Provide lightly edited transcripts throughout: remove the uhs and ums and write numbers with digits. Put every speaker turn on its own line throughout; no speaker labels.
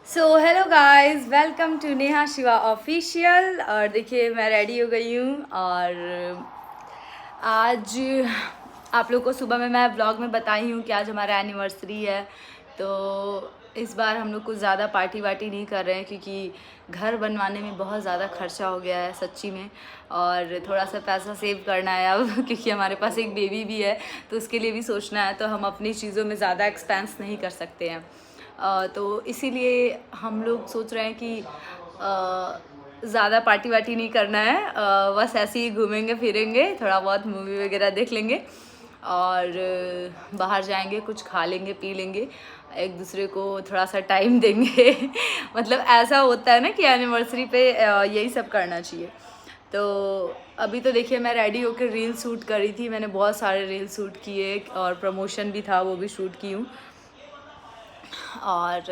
So hello guys, welcome to Neha Shiva official. और देखिए मैं रेडी हो गई हूँ और आज आप लोग को सुबह में मैं ब्लॉग में बताई हूँ कि आज हमारा एनिवर्सरी है। तो इस बार हम लोग कुछ ज़्यादा पार्टी वार्टी नहीं कर रहे हैं क्योंकि घर बनवाने में बहुत ज़्यादा खर्चा हो गया है सच्ची में, और थोड़ा सा पैसा सेव करना है अब क्योंकि हमारे पास एक बेबी भी है तो उसके लिए भी सोचना है, तो हम अपनी चीज़ों में ज़्यादा एक्सपेंस नहीं कर सकते हैं। तो इसीलिए हम लोग सोच रहे हैं कि ज़्यादा पार्टी वार्टी नहीं करना है, बस ऐसे ही घूमेंगे फिरेंगे, थोड़ा बहुत मूवी वगैरह देख लेंगे और बाहर जाएंगे, कुछ खा लेंगे पी लेंगे, एक दूसरे को थोड़ा सा टाइम देंगे मतलब ऐसा होता है ना कि एनिवर्सरी पे यही सब करना चाहिए। तो अभी तो देखिए मैं रेडी होकर रील शूट कर रही थी, मैंने बहुत सारे रील शूट किए और प्रमोशन भी था वो भी शूट की हूँ। और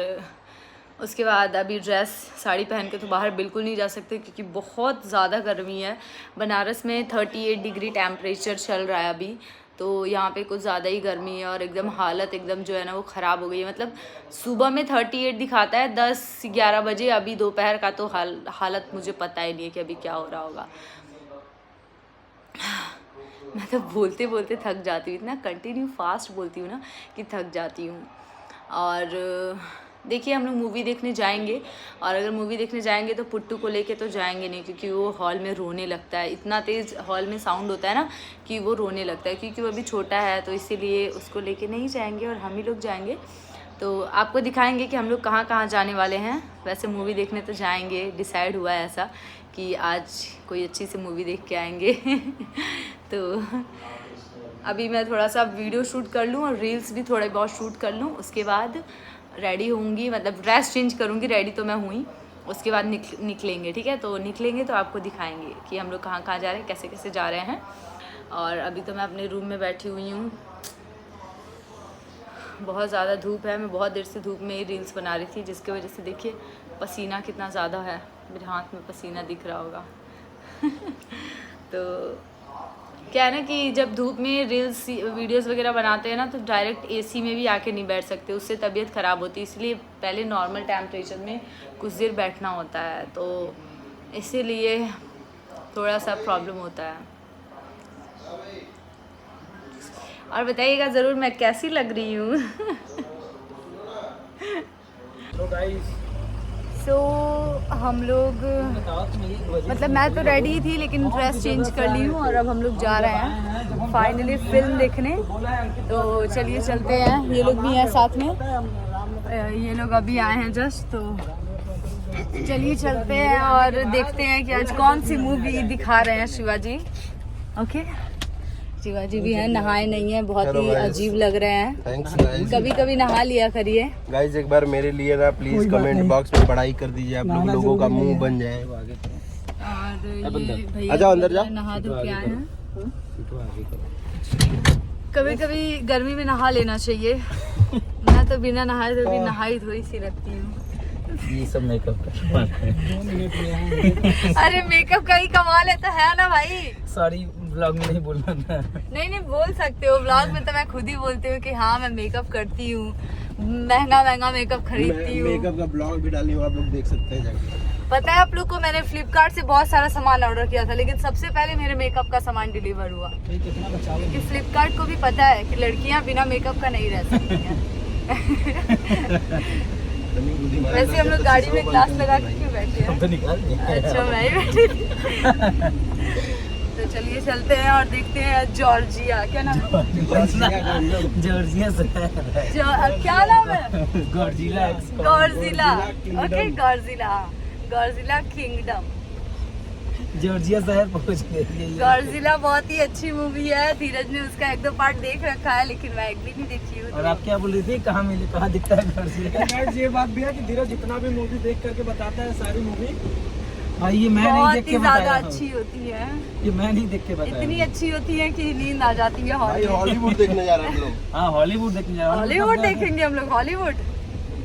उसके बाद अभी ड्रेस साड़ी पहन के तो बाहर बिल्कुल नहीं जा सकते क्योंकि बहुत ज़्यादा गर्मी है। बनारस में 38 डिग्री टेम्परेचर चल रहा है अभी, तो यहाँ पे कुछ ज़्यादा ही गर्मी है और एकदम हालत एकदम जो है ना वो ख़राब हो गई है। मतलब सुबह में 38 दिखाता है 10-11 बजे, अभी दोपहर का तो हालत मुझे पता ही नहीं है कि अभी क्या हो रहा होगा। मैं तो बोलते बोलते थक जाती हूँ, इतना कंटिन्यू फास्ट बोलती हूँ ना कि थक जाती हूँ। और देखिए हम लोग मूवी देखने जाएंगे, और अगर मूवी देखने जाएंगे तो पुट्टू को लेके तो जाएंगे नहीं क्योंकि वो हॉल में रोने लगता है, इतना तेज़ हॉल में साउंड होता है ना कि वो रोने लगता है, क्योंकि वो अभी छोटा है तो इसीलिए उसको लेके नहीं जाएंगे और हम ही लोग जाएंगे। तो आपको दिखाएंगे कि हम लोग कहाँ कहाँ जाने वाले हैं। वैसे मूवी देखने तो जाएंगे, डिसाइड हुआ है ऐसा कि आज कोई अच्छी सी मूवी देख के आएंगे तो अभी मैं थोड़ा सा वीडियो शूट कर लूँ और रील्स भी थोड़े बहुत शूट कर लूँ, उसके बाद रेडी होंगी, मतलब ड्रेस चेंज करूँगी, रेडी तो मैं हुई, उसके बाद निकलेंगे। ठीक है, तो निकलेंगे तो आपको दिखाएंगे कि हम लोग कहाँ कहाँ जा रहे हैं, कैसे कैसे जा रहे हैं। और अभी तो मैं अपने रूम में बैठी हुई हूँ, बहुत ज़्यादा धूप है, मैं बहुत देर से धूप में ही रील्स बना रही थी जिसकी वजह से देखिए पसीना कितना ज़्यादा है, मेरे हाथ में पसीना दिख रहा होगा तो क्या है ना कि जब धूप में रील्स वीडियोस वगैरह बनाते हैं ना तो डायरेक्ट एसी में भी आके नहीं बैठ सकते, उससे तबीयत ख़राब होती है, इसलिए पहले नॉर्मल टेम्परेचर में कुछ देर बैठना होता है, तो इसीलिए थोड़ा सा प्रॉब्लम होता है। और बताइएगा ज़रूर मैं कैसी लग रही हूँ सो हम लोग मतलब मैं तो रेडी थी लेकिन ड्रेस चेंज कर ली हूँ और अब हम लोग जा रहे हैं फाइनली फिल्म देखने। तो चलिए चलते हैं, ये लोग भी हैं साथ में, ये लोग अभी आए हैं जस्ट, तो चलिए चलते हैं और देखते हैं कि आज कौन सी मूवी दिखा रहे हैं शिवाजी। ओके, शिवाजी भी हैं, नहाए नहीं है, बहुत ही अजीब लग रहे हैं।
थैंक्स गाइस,
कभी कभी नहा लिया करिए
गाइस। एक बार मेरे लिए ना प्लीज कमेंट बॉक्स में पढ़ाई कर दीजिए, आप लोगों का मुंह बन जाए।
और ये भैया
आ जाओ अंदर जाओ,
नहा धो के आए हैं। कभी कभी गर्मी में नहा लेना चाहिए, मैं तो बिना नहाए धोए नहाई धोई सी लगती हूँ।
ये सब मेकअप का
अरे मेकअप का ही कमाल है तो है ना भाई।
सॉरी, व्लॉग में नहीं बोलना था।
नहीं बोल सकते हो, व्लॉग में तो मैं खुद ही बोलती हूँ कि हाँ मैं मेकअप करती हूँ, महंगा महंगा मेकअप खरीदती हूँ।
मेकअप का ब्लॉग भी डाली हूँ, आप लोग देख सकते हैं जाके।
पता है आप लोग को, मैंने फ्लिपकार्ट से बहुत सारा सामान ऑर्डर किया था लेकिन सबसे पहले मेरे मेकअप का सामान डिलीवर हुआ, क्योंकि फ्लिपकार्ट को भी पता है कि लड़कियां बिना मेकअप का नहीं रह सकती हैं वैसे हम लोग गाड़ी में ग्लास लगा के क्यों बैठे हैं?
तो निकाल दिया।
अच्छा मैं ही बैठी थी तो चलिए चलते हैं और देखते हैं जॉर्जिया, क्या नाम है?
जॉर्जिया से
क्या नाम है?
गॉर्जिला।
गॉर्जिला, ओके गॉर्जिला किंगडम।
जॉर्जिया शहर पहुंच गए।
गॉर्जिला बहुत ही अच्छी मूवी है, धीरज ने उसका 1-2 पार्ट देख रखा है लेकिन मैं एक भी नहीं देखी हूँ।
और आप क्या बोल रही थी, कहाँ मिली, कहाँ दिखता है गॉर्जिला?
ये बात भी है कि धीरज जितना भी मूवी देख करके बताता है सारी मूवी
भाई ये मैं नहीं देख के
बहुत ही
बताया,
ज्यादा अच्छी होती है,
ये मैं नहीं देख के बताया।
इतनी अच्छी होती है कि नींद आ जाती है।
भाई हॉलीवुड देखने जा रहे हैं हम लोग।
हाँ हॉलीवुड देखने जा रहे हैं।
हॉलीवुड देखेंगे हम लोग, हॉलीवुड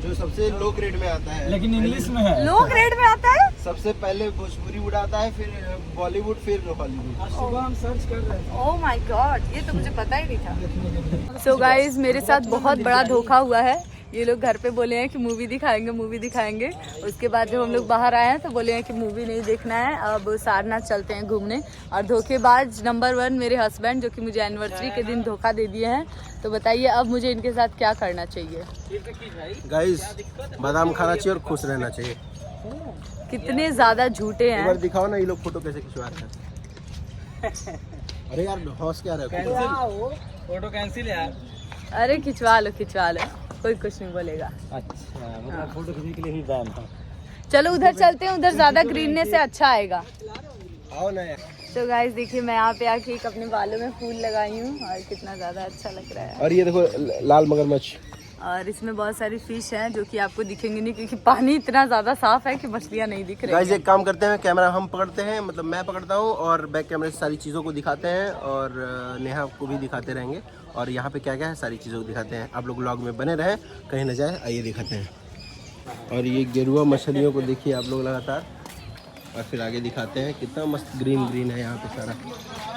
जो सबसे लो ग्रेड में आता है,
लेकिन इंग्लिश में है।
लो ग्रेड में आता है।
सबसे पहले भोजपुरी वुड आता है, फिर बॉलीवुड, फिर हॉलीवुड।
आज सुबह हम सर्च कर रहे थे।
ओह माय गॉड, ये तो मुझे पता ही नहीं था। सो गाइज मेरे साथ बहुत बड़ा धोखा हुआ है ये लोग घर पे बोले हैं कि मूवी दिखाएंगे। उसके बाद जब हम लोग बाहर आए हैं तो बोले हैं कि मूवी नहीं देखना है, अब सारनाथ चलते हैं घूमने। और धोखेबाज नंबर 1 मेरे हस्बैंड, जो कि मुझे एनिवर्सरी के दिन धोखा दे दिए हैं। तो बताइए अब मुझे इनके साथ क्या करना चाहिए।
गाइस बादाम खाना चाहिए और खुश रहना चाहिए।
कितने ज़्यादा झूठे
एक बार
हैं।
दिखाओ ना ये लोग फोटो कैसे खिंचवा रहे हैं। अरे यार हौस क्या रहे हो?
फोटो कैंसिल यार।
अरे खिंचवा लो, कोई कुछ नहीं बोलेगा।
अच्छा मतलब फोटो खींचने के लिए ही बैन था।
चलो उधर चलते हैं, उधर ज़्यादा ग्रीननेस से अच्छा आएगा।
आओ ना यार।
तो गाइस देखिए मैं यहाँ पे आके एक अपने बालों में फूल लगाई हूँ और कितना ज़्यादा अच्छा लग रहा है।
और ये देखो लाल मगरमच्छ।
और इसमें बहुत सारी फिश हैं जो कि आपको दिखेंगी नहीं, क्योंकि पानी इतना ज़्यादा साफ है कि मछलियाँ नहीं दिख रही
गाइस
हैं।
एक काम करते हैं, कैमरा हम पकड़ते हैं, मतलब मैं पकड़ता हूँ और बैक कैमरे से सारी चीज़ों को दिखाते हैं और नेहा को भी दिखाते रहेंगे। और यहाँ पे क्या क्या है सारी चीज़ों को दिखाते हैं। आप लोग व्लॉग में बने रहें, कहीं न जाए, आइए दिखाते हैं। और ये गेरुआ मछलियों को देखिए आप लोग लगातार, और फिर आगे दिखाते हैं। कितना मस्त ग्रीन ग्रीन है यहाँ पे सारा।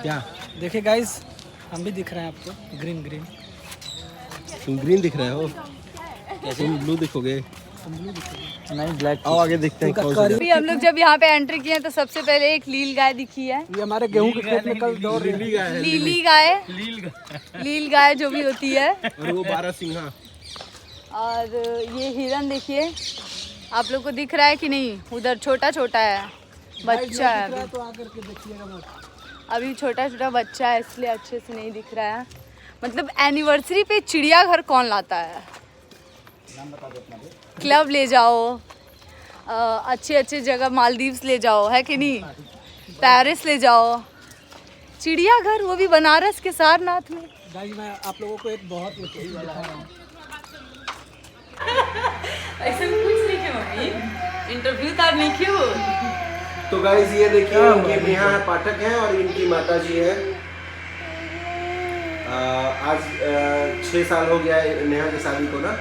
क्या
देखिए गाइस हम भी दिख रहे हैं आपको ग्रीन ग्रीन।
तुम ग्रीन दिख रहे हो, तुम ब्लू दिखोगे।
नहीं ब्लैक।
आओ आगे देखते हैं कौन सा।
अभी हम लोग जब यहाँ पे एंट्री किए तो सबसे पहले एक लील गाय दिखी है।
ये हमारे गेहूं के खेत में कल दौड़ रही है।
लील गाय जो भी होती है।
और वो 12 सिंघा।
और ये हिरन देखिए, आप लोग को दिख रहा है कि नहीं? उधर छोटा छोटा है, बच्चा है अभी।
तो आकर के देखिएगा।
अभी छोटा छोटा बच्चा है इसलिए अच्छे से नहीं दिख रहा है। मतलब एनिवर्सरी पे चिड़ियाघर कौन लाता है? क्लब ले जाओ, अच्छे अच्छे जगह मालदीव्स ले जाओ, है कि नहीं? पेरिस ले जाओ, चिड़ियाघर वो भी बनारस के सारनाथ में।
गाइस मैं आप लोगों को एक बहुत लोकेशन दिखा रहा हूँ।
ऐसा कुछ नहीं क्यों मम्मी, इंटरव्यू तो नहीं क्यों?
तो गाइस ये देखिए इनके नेहा पाठक हैं और इनकी माता जी है। आज 6 साल हो गया है नेहा की शादी को ना।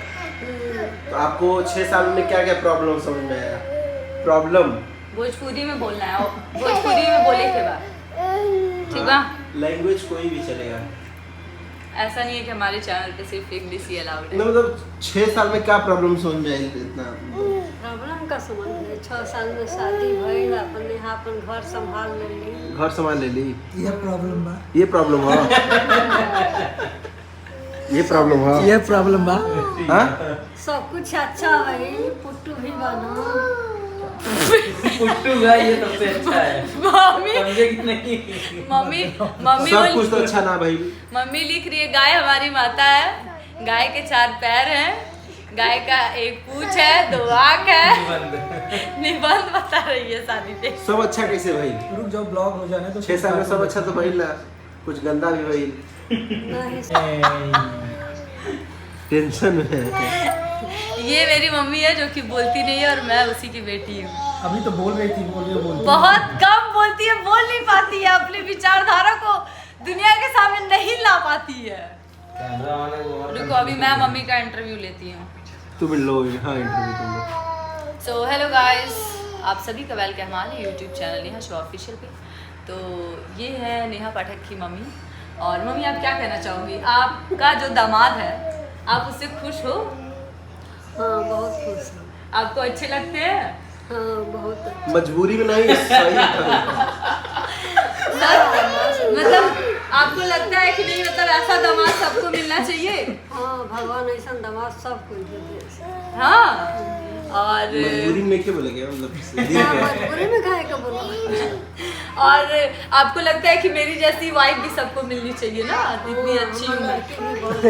तो आपको 6 साल में क्या क्या प्रॉब्लम समझ में आया? प्रॉब्लम
भोजपुरी में बोलना है, भोजपुरी में बोले के बाद ठीक है।
लैंग्वेज कोई भी चलेगा,
ऐसा नहीं है कि हमारे चैनल पे सिर्फ इंग्लिश ही अलाउड है।
मतलब 6 साल में क्या प्रॉब्लम समझ में आई इतना?
प्रॉब्लम का समझ में 6 साल में शादी भइल, अपन यहाँ अपन घर संभाल लेली।
घर संभाल ले ली।
ये प्रॉब्लम बा।
ये प्रॉब्लम हो ये प्रॉब्लम हो
ये प्रॉब्लम बा।
हाँ?
सब कुछ अच्छा है, पुट्टू भी बना।
पुट्टू भाई ये सबसे अच्छा है।
मम्मी
समझे कि नहीं?
मम्मी
सब कुछ तो अच्छा ना भाई।
मम्मी लिख रही है गाय हमारी माता है, गाय के 4 पैर हैं, गाय का 1 पूंछ है, 2 आँख है। निबंध बता रही है शादी पे।
सब अच्छा कैसे भाई?
रुक जाओ ब्लॉग हो जाने तो।
6 साल में सब अच्छा तो भाई ना, कुछ गंदा भी भाई। टेंशन में है।
ये मेरी मम्मी है जो कि बोलती नहीं है और मैं उसी की बेटी हूँ।
अभी तो बोल रही थी, बोल
बहुत कम बोलती है, बोल नहीं पाती है, अपनी विचारधारा को दुनिया के सामने नहीं ला पाती है। रुको अभी मैं मम्मी का इंटरव्यू लेती हूँ।
तुम लो। हाँ इंटरव्यू तुम लो।
सो हेलो गाइस, आप सभी का वेलकम हमारे YouTube channel Neha Shiva official पे। तो ये है नेहा पाठक की मम्मी। और मम्मी आप क्या कहना चाहोगी? आपका जो दामाद है आप उससे खुश हो?
हाँ बहुत खुश हूँ।
आपको अच्छे लगते हैं?
हाँ बहुत।
मजबूरी में नहीं, सही था।
मतलब आपको लगता है कि नहीं, मतलब ऐसा दामाद सबको मिलना चाहिए?
हाँ भगवान ऐसा दामाद सब कोई दे दे।
हाँ। और
मजबूरी में क्या बोलेंगे, मतलब
हाँ, मजबूरी में काहे का बोला।
और आपको लगता है कि मेरी जैसी वाइफ भी सबको मिलनी चाहिए ना, इतनी अच्छी हूँ।
लड़की भी बहुत